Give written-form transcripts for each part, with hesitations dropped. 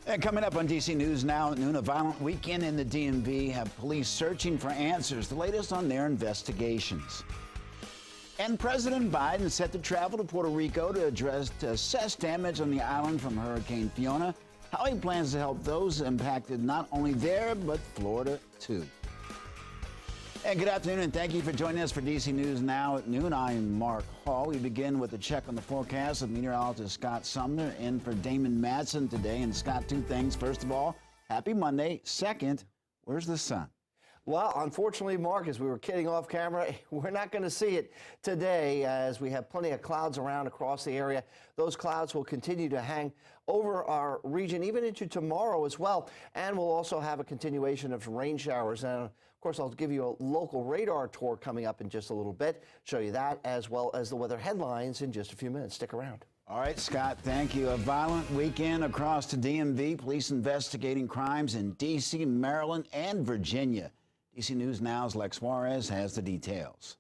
And coming up on DC News Now at noon, a violent weekend in the DMV have police searching for answers, the latest on their investigations. And President Biden set to travel to Puerto Rico to assess damage on the island from Hurricane Fiona, how he plans to help those impacted not only there, but Florida too. And good afternoon, and thank you for joining us for DC News Now at noon. I'm Mark Hall. We begin with a check on the forecast with meteorologist Scott Sumner in for Damon Madsen today. And Scott, two things. First of all, happy Monday. Second, where's the sun? Well, unfortunately, Mark, as we were kidding off camera, we're not going to see it today as we have plenty of clouds around across the area. Those clouds will continue to hang over our region even into tomorrow as well. And we'll also have a continuation of rain showers. And of course, I'll give you a local radar tour coming up in just a little bit, show you that as well as the weather headlines in just a few minutes. Stick around. All right, Scott, thank you. A violent weekend across the DMV. Police investigating crimes in D.C., Maryland, and Virginia. DC News Now's Lex Juarez has the details.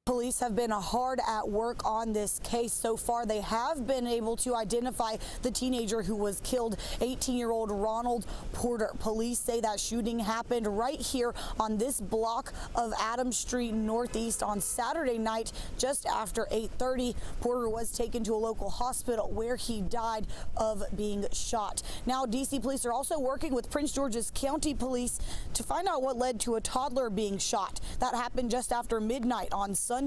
Police have been hard at work on this case so far. They have been able to identify the teenager who was killed, 18-year-old Ronald Puerto. Police say that shooting happened right here on this block of Adams Street Northeast on Saturday night just after 8:30. Puerto was taken to a local hospital where he died of being shot. Now, DC police are also working with Prince George's County Police to find out what led to a toddler being shot. That happened just after midnight on Sunday.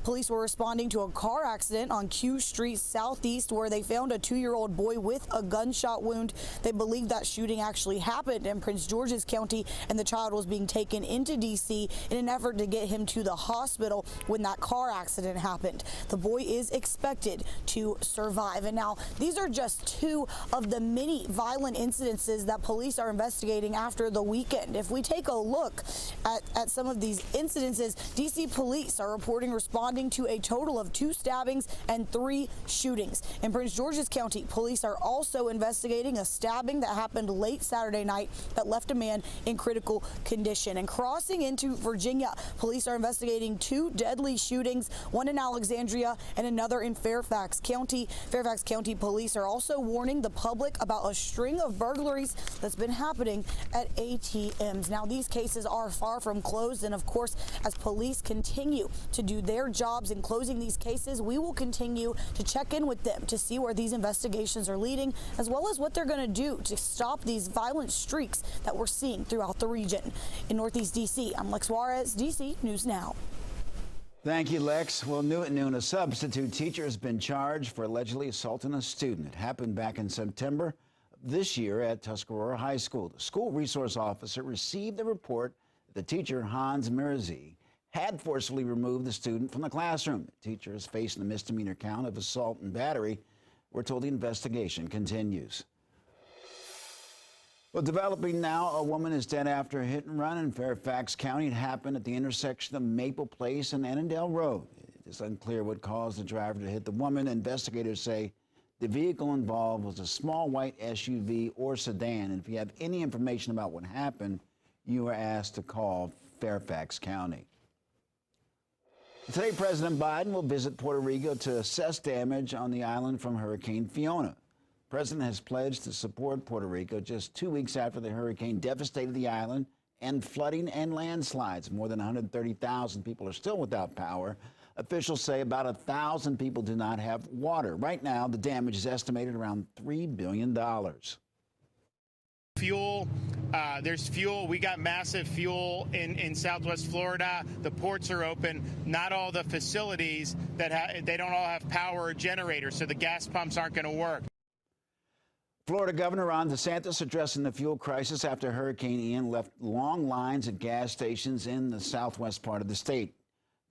Police were responding to a car accident on Q Street Southeast where they found a 2-year-old boy with a gunshot wound. They believe that shooting actually happened in Prince George's County, and the child was being taken into D.C. in an effort to get him to the hospital when that car accident happened. The boy is expected to survive. And now, these are just two of the many violent incidences that police are investigating after the weekend. If we take a look at some of these incidences, D.C. police are responding to a total of 2 stabbings and 3 shootings. In Prince George's County, police are also investigating a stabbing that happened late Saturday night that left a man in critical condition. And crossing into Virginia, police are investigating 2 deadly shootings, one in Alexandria and another in Fairfax County. Fairfax County police are also warning the public about a string of burglaries that's been happening at ATMs. Now, these cases are far from closed, and of course, as police continue to do their jobs in closing these cases, we will continue to check in with them to see where these investigations are leading, as well as what they're going to do to stop these violent streaks that we're seeing throughout the region. In Northeast D.C., I'm Lex Juarez, DC News Now. Thank you, Lex. Well, new at noon, a substitute teacher has been charged for allegedly assaulting a student. It happened back in September this year at Tuscarora High School. The school resource officer received the report that the teacher, Hans Mirazi, had forcibly removed the student from the classroom. The teacher is facing a misdemeanor count of assault and battery. We're told the investigation continues. Well, developing now, a woman is dead after a hit and run in Fairfax County. It happened at the intersection of Maple Place and Annandale Road. It is unclear what caused the driver to hit the woman. Investigators say the vehicle involved was a small white SUV or sedan. And if you have any information about what happened, you are asked to call Fairfax County. Today, President Biden will visit Puerto Rico to assess damage on the island from Hurricane Fiona. The president has pledged to support Puerto Rico just 2 weeks after the hurricane devastated the island and flooding and landslides. More than 130,000 people are still without power. Officials say about 1,000 people do not have water. Right now, the damage is estimated around $3 billion. Fuel, there's fuel. We got massive fuel in Southwest Florida. The ports are open. Not all the facilities they don't all have power or generators, so the gas pumps aren't going to work. Florida Governor Ron DeSantis addressing the fuel crisis after Hurricane Ian left long lines at gas stations in the southwest part of the state.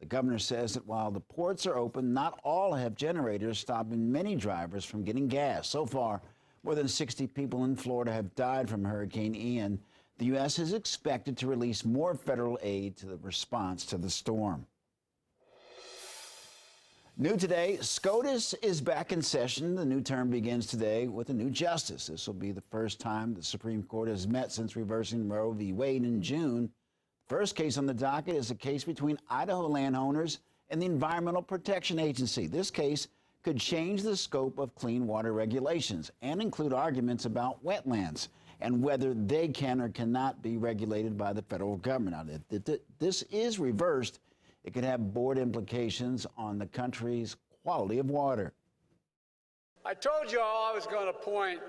The governor says that while the ports are open, not all have generators, stopping many drivers from getting gas. So far, more than 60 people in Florida have died from Hurricane Ian. The U.S. is expected to release more federal aid to the response to the storm. New today, SCOTUS is back in session. The new term begins today with a new justice. This will be the first time the Supreme Court has met since reversing Roe v. Wade in June. The first case on the docket is a case between Idaho landowners and the Environmental Protection Agency. This case could change the scope of clean water regulations and include arguments about wetlands and whether they can or cannot be regulated by the federal government. Now, if this is reversed, it could have broad implications on the country's quality of water. I told you all I was going to appoint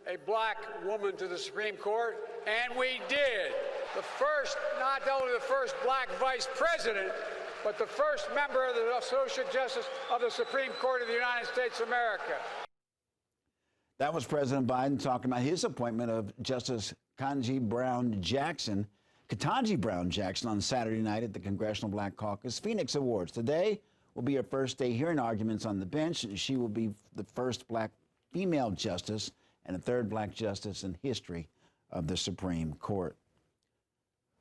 a black woman to the Supreme Court, and we did. The first, not only the first black vice president, but the first member of the Associate Justice of the Supreme Court of the United States of America. That was President Biden talking about his appointment of Justice Ketanji Brown Jackson on Saturday night at the Congressional Black Caucus Phoenix Awards. Today will be her first day hearing arguments on the bench, and she will be the first black female justice and a third black justice in history of the Supreme Court.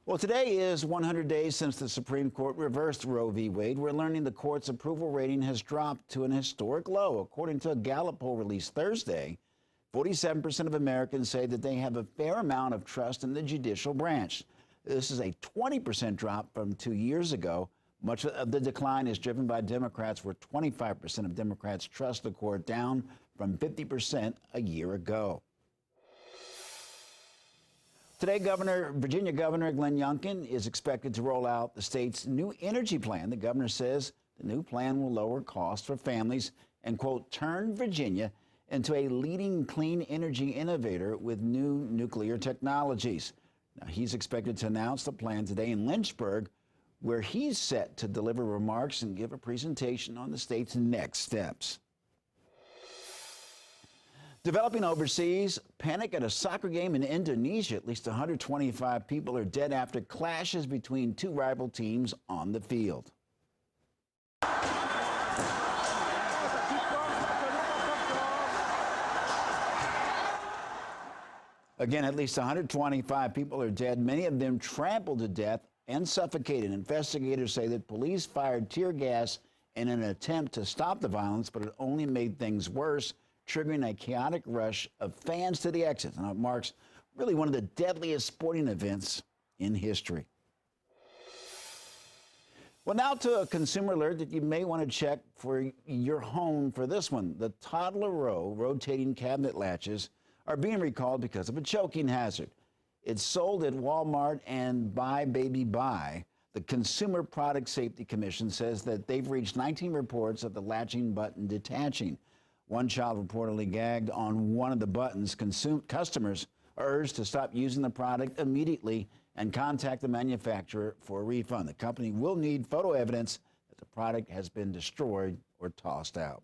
Well, today is 100 days since the Supreme Court reversed Roe v. Wade. We're learning the court's approval rating has dropped to an historic low. According to a Gallup poll released Thursday, 47% of Americans say that they have a fair amount of trust in the judicial branch. This is a 20% drop from 2 years ago. Much of the decline is driven by Democrats, where 25% of Democrats trust the court, down from 50% a year ago. Today, Virginia Governor Glenn Youngkin is expected to roll out the state's new energy plan. The governor says the new plan will lower costs for families and, quote, turn Virginia into a leading clean energy innovator with new nuclear technologies. Now, he's expected to announce the plan today in Lynchburg, where he's set to deliver remarks and give a presentation on the state's next steps. Developing overseas, panic at a soccer game in Indonesia. At least 125 people are dead after clashes between two rival teams on the field. Again, at least 125 people are dead, many of them trampled to death and suffocated. Investigators say that police fired tear gas in an attempt to stop the violence, but it only made things worse, triggering a chaotic rush of fans to the exits. And it marks really one of the deadliest sporting events in history. Well, now to a consumer alert that you may want to check for your home for this one. The Toddler Row rotating cabinet latches are being recalled because of a choking hazard. It's sold at Walmart and Buy Baby Buy. The Consumer Product Safety Commission says that they've reached 19 reports of the latching button detaching. One child reportedly gagged on one of the buttons. Customers are urged to stop using the product immediately and contact the manufacturer for a refund. The company will need photo evidence that the product has been destroyed or tossed out.